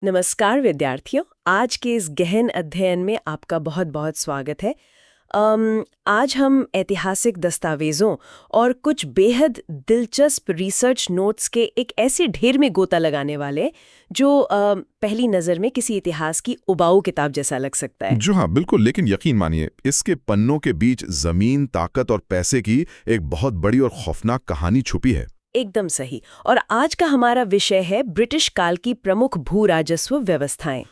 नमस्कार विद्यार्थियों, आज के इस गहन अध्ययन में आपका बहुत बहुत स्वागत है। आज हम ऐतिहासिक दस्तावेज़ों और कुछ बेहद दिलचस्प रिसर्च नोट्स के एक ऐसे ढेर में गोता लगाने वाले जो पहली नज़र में किसी इतिहास की उबाऊ किताब जैसा लग सकता है। जो हाँ बिल्कुल, लेकिन यकीन मानिए इसके पन्नों के बीच जमीन, ताकत और पैसे की एक बहुत बड़ी और खौफनाक कहानी छुपी है। एकदम सही। और आज का हमारा विषय है ब्रिटिश काल की प्रमुख भू राजस्व व्यवस्थाएं।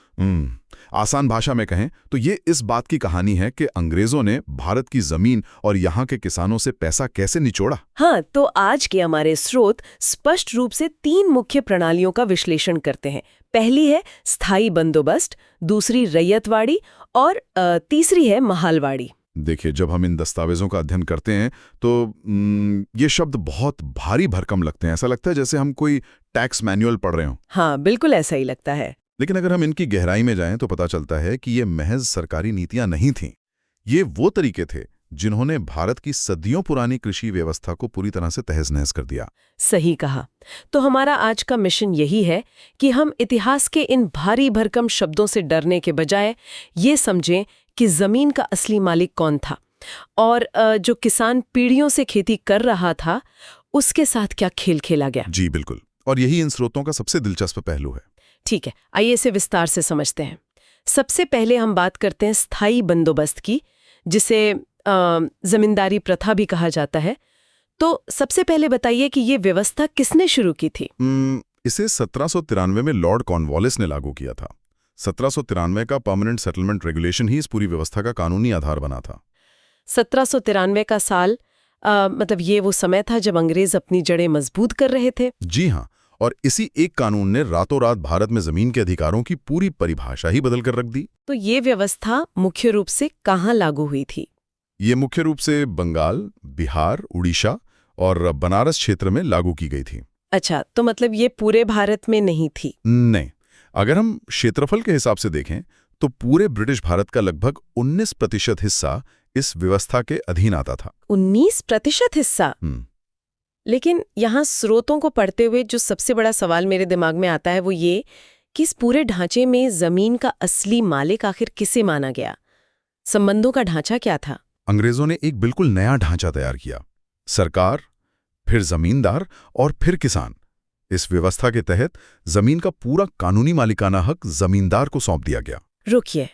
आसान भाषा में कहें तो ये इस बात की कहानी है कि अंग्रेजों ने भारत की जमीन और यहाँ के किसानों से पैसा कैसे निचोड़ा। हाँ, तो आज के हमारे स्रोत स्पष्ट रूप से तीन मुख्य प्रणालियों का विश्लेषण करते हैं। पहली है स्थायी बंदोबस्त, दूसरी रैयतवाड़ी और तीसरी है महालवाड़ी। देखिए, जब हम इन दस्तावेजों का अध्ययन करते हैं तो ये शब्द बहुत भारी भरकम लगते हैं। ऐसा लगता है जैसे हम कोई टैक्स मैनुअल पढ़ रहे हों। हाँ, बिल्कुल ऐसा ही लगता है। लेकिन अगर हम इनकी गहराई में जाएं तो पता चलता है कि ये महज सरकारी नीतियां नहीं थीं। ये वो तरीके थे जिन्होंने भारत की सदियों पुरानी कृषि व्यवस्था को पूरी तरह से तहस-नहस कर दिया। सही कहा। तो हमारा आज का मिशन यही है कि हम इतिहास के इन भारी भरकम शब्दों से डरने के बजाय ये समझें कि जमीन का असली मालिक कौन था और जो किसान पीढ़ियों से खेती कर रहा था उसके साथ क्या खेल खेला गया। जी बिल्कुल, और यही इन स्रोतों का सबसे दिलचस्प पहलू है। ठीक है, आइए इसे विस्तार से समझते हैं। सबसे पहले हम बात करते हैं स्थायी बंदोबस्त की, जिसे जमींदारी प्रथा भी कहा जाता है। तो सबसे पहले बताइए कि ये व्यवस्था किसने शुरू की थी? इसे 1793 में लॉर्ड कॉर्नवालिस ने लागू किया था। 1793 का परमानेंट सेटलमेंट रेगुलेशन ही इस पूरी व्यवस्था का कानूनी आधार बना था। 1793 का साल मतलब ये वो समय था जब अंग्रेज अपनी जड़ें मजबूत कर रहे थे। जी हाँ, और इसी एक कानून ने रातों रात भारत में जमीन के अधिकारों की पूरी परिभाषा ही बदल कर रख दी। तो ये व्यवस्था मुख्य रूप से कहाँ लागू हुई थी? ये मुख्य रूप से बंगाल, बिहार, उड़ीसा और बनारस क्षेत्र में लागू की गई थी। अच्छा, तो मतलब ये पूरे भारत में नहीं थी? नहीं, अगर हम क्षेत्रफल के हिसाब से देखें तो पूरे ब्रिटिश भारत का लगभग 19% हिस्सा इस व्यवस्था के अधीन आता था। 19% हिस्सा? लेकिन यहाँ स्रोतों को पढ़ते हुए जो सबसे बड़ा सवाल मेरे दिमाग में आता है वो ये कि इस पूरे ढांचे में जमीन का असली मालिक आखिर किसे माना गया? संबंधों का ढांचा क्या था? अंग्रेजों ने एक बिल्कुल नया ढांचा तैयार किया। सरकार, फिर जमींदार और फिर किसान। इस व्यवस्था के तहत जमीन का पूरा कानूनी मालिकाना हक जमींदार को सौंप दिया गया। रुकिए,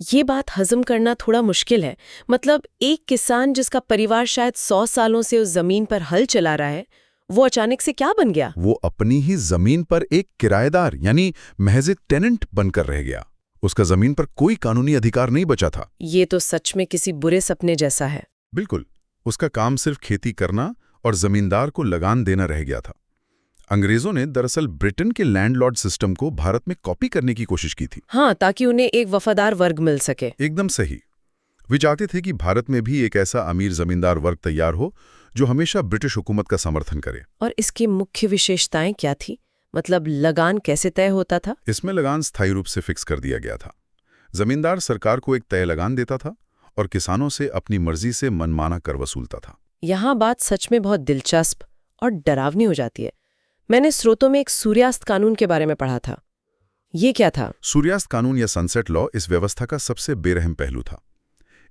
ये बात हजम करना थोड़ा मुश्किल है। मतलब एक किसान जिसका परिवार शायद 100 सालों से उस जमीन पर हल चला रहा है, वो अचानक से क्या बन गया? वो अपनी ही जमीन पर एक किराएदार यानी महज एक टेनेंट बनकर रह गया। उसका जमीन पर कोई कानूनी अधिकार नहीं बचा था। ये तो सच में किसी बुरे सपने जैसा है। बिल्कुल, उसका काम सिर्फ खेती करना और जमींदार को लगान देना रह गया था। अंग्रेजों ने दरअसल ब्रिटेन के लैंडलॉर्ड सिस्टम को भारत में कॉपी करने की कोशिश की थी। हाँ, ताकि उन्हें एक वफादार वर्ग मिल सके। एकदम सही। वे चाहते थे कि भारत में भी एक ऐसा अमीर जमींदार वर्ग तैयार हो जो हमेशा ब्रिटिश हुकूमत का समर्थन करे। और इसकी मुख्य विशेषताएं क्या थी? मतलब लगान कैसे तय होता था? इसमें लगान स्थायी रूप से फिक्स कर दिया गया था। जमींदार सरकार को एक तय लगान देता था और किसानों से अपनी मर्जी से मनमाना कर वसूलता था। यहाँ बात सच में बहुत दिलचस्प और डरावनी हो जाती है। मैंने स्रोतों में एक सूर्यास्त कानून के बारे में पढ़ा था। ये क्या था? सूर्यास्त कानून या सनसेट लॉ इस व्यवस्था का सबसे बेरहम पहलू था।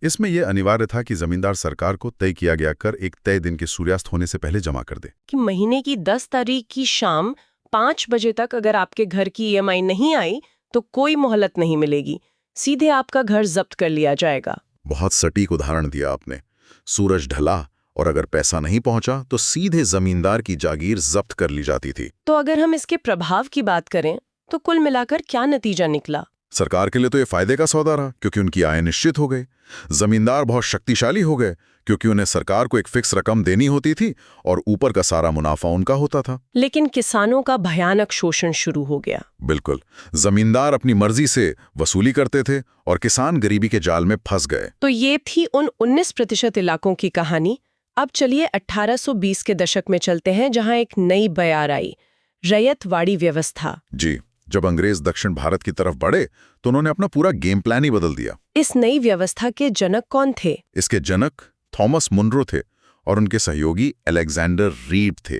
इसमें यह अनिवार्य था कि जमींदार सरकार को तय किया गया कर एक तय दिन के सूर्यास्त होने से पहले जमा कर दे। कि महीने की 10 तारीख की शाम 5 बजे तक अगर आपके घर की ईएमआई नहीं आई तो कोई मोहलत नहीं मिलेगी, सीधे आपका घर जब्त कर लिया जाएगा। बहुत सटीक उदाहरण दिया आपने। सूरज ढला और अगर पैसा नहीं पहुंचा तो सीधे जमींदार की जागीर जब्त कर ली जाती थी। तो अगर हम इसके प्रभाव की बात करें तो कुल मिलाकर क्या नतीजा निकला? सरकार के लिए तो ये फायदे का सौदा रहा क्योंकि उनकी आय निश्चित हो गई। जमींदार बहुत शक्तिशाली हो गए क्योंकि उन्हें सरकार को एक फिक्स रकम देनी होती थी और ऊपर का सारा मुनाफा उनका होता था। लेकिन किसानों का भयानक शोषण शुरू हो गया। बिल्कुल, जमींदार अपनी मर्जी से वसूली करते थे और किसान गरीबी के जाल में फंस गए। तो ये थी उन 19% इलाकों की कहानी। अब चलिए 1820 के दशक में चलते हैं, जहां एक नई बयार आई, रैयतवाड़ी व्यवस्था। जी, जब अंग्रेज दक्षिण भारत की तरफ बढ़े तो उन्होंने अपना पूरा गेम प्लान ही बदल दिया। इस नई व्यवस्था के जनक कौन थे? इसके जनक थॉमस मुनरो थे और उनके सहयोगी अलेक्जेंडर रीड थे।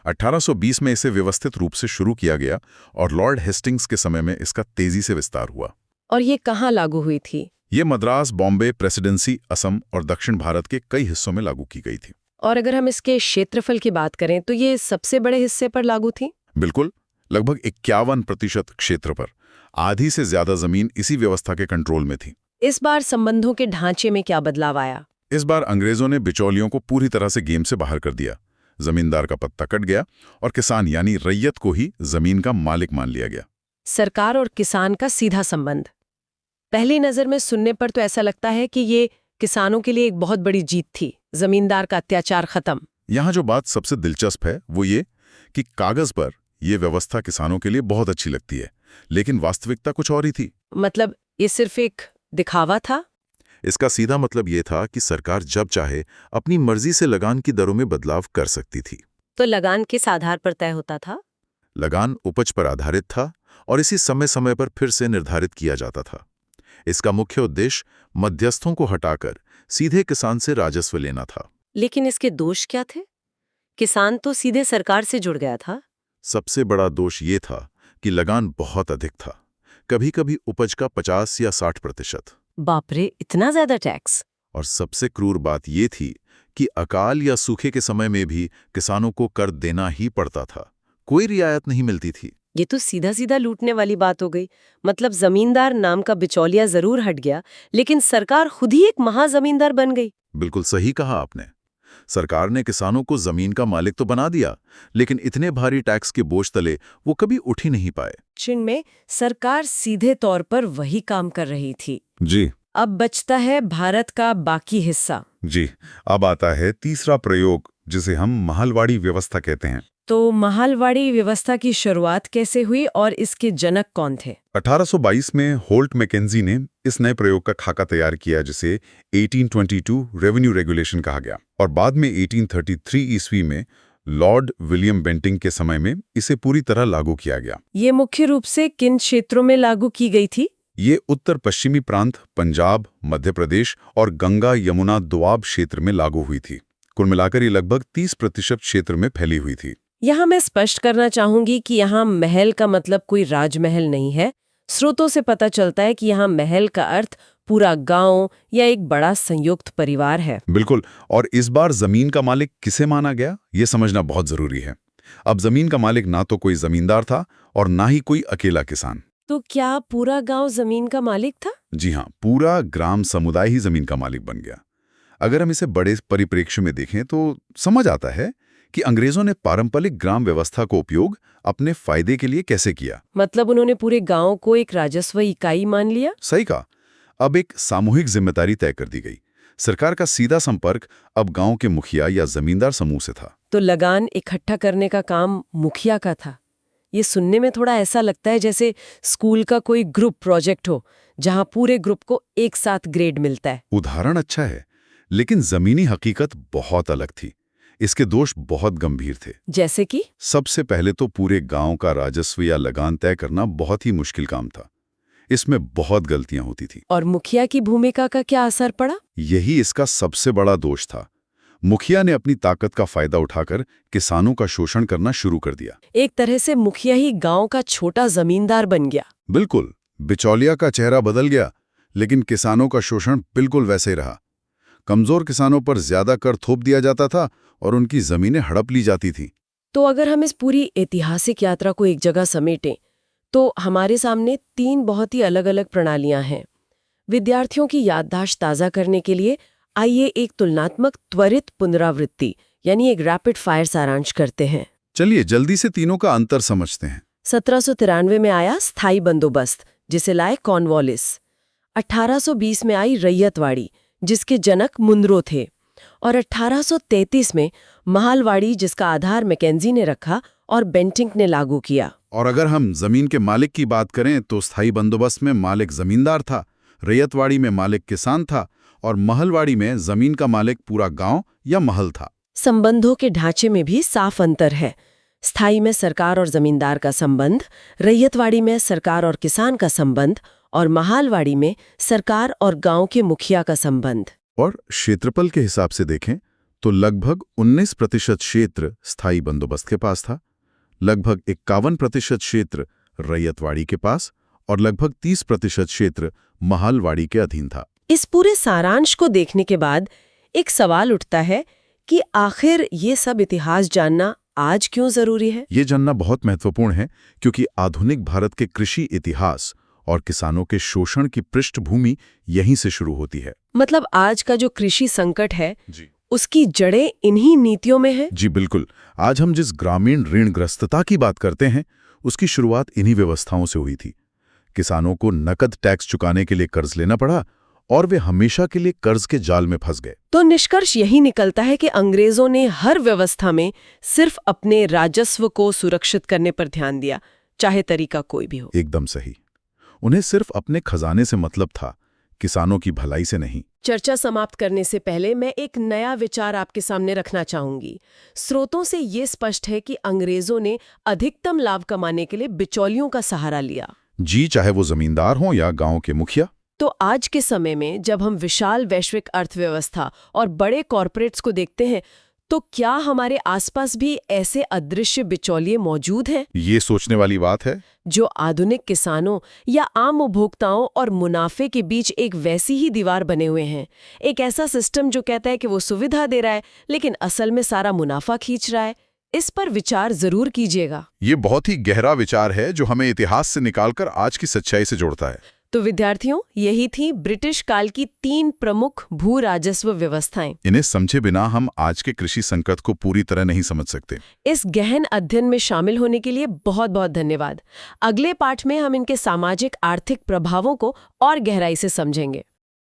1820 में इसे व्यवस्थित रूप से शुरू किया गया और लॉर्ड हेस्टिंग्स के समय में इसका तेजी से विस्तार हुआ। और ये कहाँ लागू हुई थी? ये मद्रास, बॉम्बे, प्रेसिडेंसी, असम और दक्षिण भारत के कई हिस्सों में लागू की गई थी। और अगर हम इसके क्षेत्रफल की बात करें तो ये सबसे बड़े हिस्से पर लागू थी? बिल्कुल, लगभग 51% क्षेत्र पर। आधी से ज्यादा जमीन इसी व्यवस्था के कंट्रोल में थी। इस बार संबंधों के ढांचे में क्या बदलाव आया? इस बार अंग्रेजों ने बिचौलियों को पूरी तरह से गेम से बाहर कर दिया। जमींदार का पत्ता कट गया और किसान यानी रैयत को ही जमीन का मालिक मान लिया गया। सरकार और किसान का सीधा संबंध। पहली नजर में सुनने पर तो ऐसा लगता है कि ये किसानों के लिए एक बहुत बड़ी जीत थी, जमींदार का अत्याचार खत्म। यहाँ जो बात सबसे दिलचस्प है वो ये कि कागज पर यह व्यवस्था किसानों के लिए बहुत अच्छी लगती है, लेकिन वास्तविकता कुछ और ही थी। मतलब ये सिर्फ एक दिखावा था? इसका सीधा मतलब ये था कि सरकार जब चाहे अपनी मर्जी से लगान की दरों में बदलाव कर सकती थी। तो लगान किस आधार पर तय होता था? लगान उपज पर आधारित था और इसी समय समय पर फिर से निर्धारित किया जाता था। इसका मुख्य उद्देश्य मध्यस्थों को हटाकर सीधे किसान से राजस्व लेना था। लेकिन इसके दोष क्या थे? किसान तो सीधे सरकार से जुड़ गया था। सबसे बड़ा दोष ये था कि लगान बहुत अधिक था, कभी-कभी उपज का 50 या 60%। बाप रे, इतना ज्यादा टैक्स! और सबसे क्रूर बात ये थी कि अकाल या सूखे के समय में भी किसानों को कर देना ही पड़ता था, कोई रियायत नहीं मिलती थी। ये तो सीधा सीधा लूटने वाली बात हो गई। मतलब जमींदार नाम का बिचौलिया जरूर हट गया, लेकिन सरकार खुद ही एक महाजमींदार बन गई। बिल्कुल सही कहा आपने। सरकार ने किसानों को जमीन का मालिक तो बना दिया, लेकिन इतने भारी टैक्स के बोझ तले वो कभी उठ ही नहीं पाए। जिनमें सरकार सीधे तौर पर वही काम कर रही थी। जी। अब बचता है भारत का बाकी हिस्सा। जी, अब आता है तीसरा प्रयोग, जिसे हम महलवाड़ी व्यवस्था कहते हैं। तो महलवाड़ी व्यवस्था की शुरुआत कैसे हुई और इसके जनक कौन थे? 1822 में होल्ट मैकेंजी ने इस नए प्रयोग का खाका तैयार किया, जिसे 1822 रेवेन्यू रेगुलेशन कहा गया, और बाद में 1833 ईस्वी में लॉर्ड विलियम बेंटिंग के समय में इसे पूरी तरह लागू किया गया। ये मुख्य रूप से किन क्षेत्रों में लागू की गई थी? ये उत्तर पश्चिमी प्रांत, पंजाब, मध्य प्रदेश और गंगा यमुना दोआब क्षेत्र में लागू हुई थी। कुल मिलाकर ये लगभग 30% क्षेत्र में फैली हुई थी। यहाँ मैं स्पष्ट करना चाहूंगी कि यहाँ महल का मतलब कोई राजमहल नहीं है। स्रोतों से पता चलता है कि यहाँ महल का अर्थ पूरा गांव या एक बड़ा संयुक्त परिवार है। बिल्कुल, और इस बार जमीन का मालिक किसे माना गया, ये समझना बहुत जरूरी है। अब जमीन का मालिक ना तो कोई जमींदार था और ना ही कोई अकेला किसान। तो क्या पूरा गांव जमीन का मालिक था? जी हाँ, पूरा ग्राम समुदाय ही जमीन का मालिक बन गया। अगर हम इसे बड़े परिप्रेक्ष्य में देखें तो समझ आता है कि अंग्रेजों ने पारंपरिक ग्राम व्यवस्था को उपयोग अपने फायदे के लिए कैसे किया। मतलब उन्होंने पूरे गांव को एक राजस्व इकाई मान लिया? सही कहा। अब एक सामूहिक जिम्मेदारी तय कर दी गई। सरकार का सीधा संपर्क अब गांव के मुखिया या जमींदार समूह से था। तो लगान इकट्ठा करने का काम मुखिया का था। ये सुनने में थोड़ा ऐसा लगता है जैसे स्कूल का कोई ग्रुप प्रोजेक्ट हो, जहां पूरे ग्रुप को एक साथ ग्रेड मिलता है। उदाहरण अच्छा है, लेकिन जमीनी हकीकत बहुत अलग थी। इसके दोष बहुत गंभीर थे। जैसे कि? सबसे पहले तो पूरे गांव का राजस्व या लगान तय करना बहुत ही मुश्किल काम था। इसमें बहुत गलतियां होती थी। और मुखिया की भूमिका का क्या असर पड़ा? यही इसका सबसे बड़ा दोष था। मुखिया ने अपनी ताकत का फायदा उठाकर किसानों का शोषण करना शुरू कर दिया। एक तरह से मुखिया ही गांव का छोटा जमींदार बन गया। बिल्कुल, बिचौलिया का चेहरा बदल गया, लेकिन किसानों का शोषण बिल्कुल वैसे ही रहा। कमजोर किसानों पर ज्यादा कर थोप दिया जाता था और उनकी जमीनें हड़प ली जाती थी। तो अगर हम इस पूरी ऐतिहासिक यात्रा को एक जगह समेटें, तो हमारे सामने 3 बहुत ही अलग-अलग प्रणालियां हैं। विद्यार्थियों की याददाश्त ताज़ा करने के लिए आइए एक तुलनात्मक त्वरित पुनरावृत्ति यानी एक रैपिड फायर सारांश करते हैं। चलिए जल्दी से तीनों का अंतर समझते हैं। 1793 में आया स्थायी बंदोबस्त, जिसे लाए कॉर्नवालिस। 1820 में आई रैयतवाड़ी, जिसके जनक मुनरो थे। और 1833 में महलवाड़ी, जिसका आधार मैकेंजी ने रखा और बेंटिंक ने लागू किया। और अगर हम जमीन के मालिक की बात करें तो स्थायी बंदोबस्त में मालिक जमींदार था, रैयतवाड़ी में मालिक किसान था और महलवाड़ी में जमीन का मालिक पूरा गांव या महल था। संबंधों के ढांचे में भी साफ अंतर है। स्थायी में सरकार और जमींदार का संबंध, रैयतवाड़ी में सरकार और किसान का संबंध और महलवाड़ी में सरकार और गांव के मुखिया का संबंध। और क्षेत्रफल के हिसाब से देखें तो लगभग 19% क्षेत्र स्थायी बंदोबस्त के पास था, लगभग 51% क्षेत्र रैयतवाड़ी के पास और लगभग 30% क्षेत्र महालवाड़ी के अधीन था। इस पूरे सारांश को देखने के बाद एक सवाल उठता है कि आखिर ये सब इतिहास जानना आज क्यों जरूरी है? ये जानना बहुत महत्वपूर्ण है क्योंकि आधुनिक भारत के कृषि इतिहास और किसानों के शोषण की पृष्ठभूमि यहीं से शुरू होती है। मतलब आज का जो कृषि संकट है जी, उसकी जड़ें इन्हीं नीतियों में है। जी बिल्कुल। आज हम जिस ग्रामीण ऋणग्रस्तता की बात करते हैं उसकी शुरुआत इन्हीं व्यवस्थाओं से हुई थी। किसानों को नकद टैक्स चुकाने के लिए कर्ज लेना पड़ा और वे हमेशा के लिए कर्ज के जाल में फंस गए। तो निष्कर्ष यही निकलता है कि अंग्रेजों ने हर व्यवस्था में सिर्फ अपने राजस्व को सुरक्षित करने पर ध्यान दिया, चाहे तरीका कोई भी हो। एकदम सही। उन्हें सिर्फ अपने खजाने से मतलब था, किसानों की भलाई से नहीं। चर्चा समाप्त करने से पहले मैं एक नया विचार आपके सामने रखना चाहूंगी। स्रोतों से ये स्पष्ट है कि अंग्रेजों ने अधिकतम लाभ कमाने के लिए बिचौलियों का सहारा लिया। जी, चाहे वो जमींदार हों या गांव के मुखिया। तो आज के समय में जब हम विशाल वैश्विक अर्थव्यवस्था और बड़े कॉरपोरेट्स को देखते हैं, तो क्या हमारे आसपास भी ऐसे अदृश्य बिचौलिए मौजूद हैं? ये सोचने वाली बात है। जो आधुनिक किसानों या आम उपभोक्ताओं और मुनाफे के बीच एक वैसी ही दीवार बने हुए हैं। एक ऐसा सिस्टम जो कहता है कि वो सुविधा दे रहा है, लेकिन असल में सारा मुनाफा खींच रहा है। इस पर विचार जरूर कीजिएगा। ये बहुत ही गहरा विचार है जो हमें इतिहास से निकालकर आज की सच्चाई से जोड़ता है। तो विद्यार्थियों, यही थी ब्रिटिश काल की 3 प्रमुख भू राजस्व व्यवस्थाएं। इन्हें समझे बिना हम आज के कृषि संकट को पूरी तरह नहीं समझ सकते। इस गहन अध्ययन में शामिल होने के लिए बहुत बहुत धन्यवाद। अगले पाठ में हम इनके सामाजिक आर्थिक प्रभावों को और गहराई से समझेंगे।